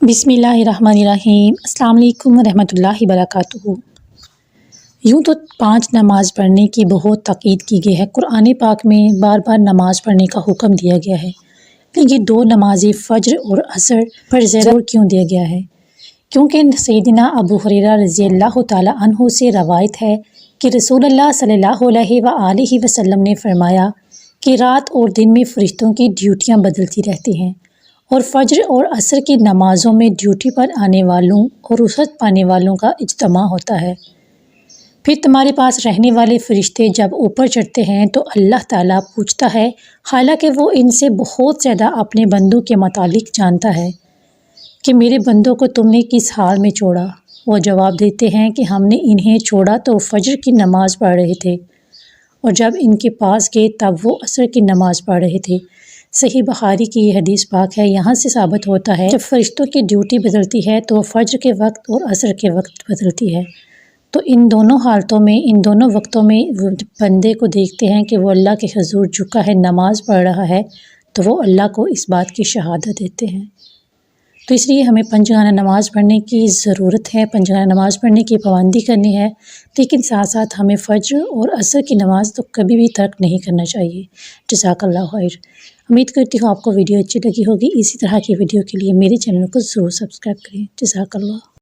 بسم اللہ الرحمن الرحیم۔ السلام علیکم ورحمۃ اللہ وبرکاتہ۔ یوں تو 5 نماز پڑھنے کی بہت تاکید کی گئی ہے۔ قرآن پاک میں بار بار نماز پڑھنے کا حکم دیا گیا ہے، لیکن 2 نمازیں فجر اور عصر پر زور کیوں دیا گیا ہے؟ کیونکہ سیدنا ابو ہریرہ رضی اللہ تعالیٰ عنہ سے روایت ہے کہ رسول اللہ صلی اللہ علیہ وآلہ وسلم نے فرمایا کہ رات اور دن میں فرشتوں کی ڈیوٹیاں بدلتی رہتی ہیں، اور فجر اور عصر کی نمازوں میں ڈیوٹی پر آنے والوں اور رخصت پانے والوں کا اجتماع ہوتا ہے۔ پھر تمہارے پاس رہنے والے فرشتے جب اوپر چڑھتے ہیں تو اللہ تعالیٰ پوچھتا ہے، حالانکہ وہ ان سے بہت زیادہ اپنے بندوں کے متعلق جانتا ہے، کہ میرے بندوں کو تم نے کس حال میں چھوڑا؟ وہ جواب دیتے ہیں کہ ہم نے انہیں چھوڑا تو فجر کی نماز پڑھ رہے تھے، اور جب ان کے پاس گئے تب وہ عصر کی نماز پڑھ رہے تھے۔ صحیح بخاری کی یہ حدیث پاک ہے۔ یہاں سے ثابت ہوتا ہے جب فرشتوں کی ڈیوٹی بدلتی ہے تو فجر کے وقت اور عصر کے وقت بدلتی ہے، تو ان دونوں حالتوں میں، ان دونوں وقتوں میں بندے کو دیکھتے ہیں کہ وہ اللہ کے حضور جھکا ہے، نماز پڑھ رہا ہے، تو وہ اللہ کو اس بات کی شہادت دیتے ہیں۔ تو اس لیے ہمیں پنجگانہ نماز پڑھنے کی ضرورت ہے، پنجگانہ نماز پڑھنے کی پابندی کرنی ہے، لیکن ساتھ ساتھ ہمیں فجر اور عصر کی نماز تو کبھی بھی ترک نہیں کرنا چاہیے۔ جزاک اللہ خیر۔ امید کرتی ہوں آپ کو ویڈیو اچھی لگی ہوگی۔ اسی طرح کی ویڈیو کے لیے میرے چینل کو ضرور سبسکرائب کریں۔ جزاک اللہ۔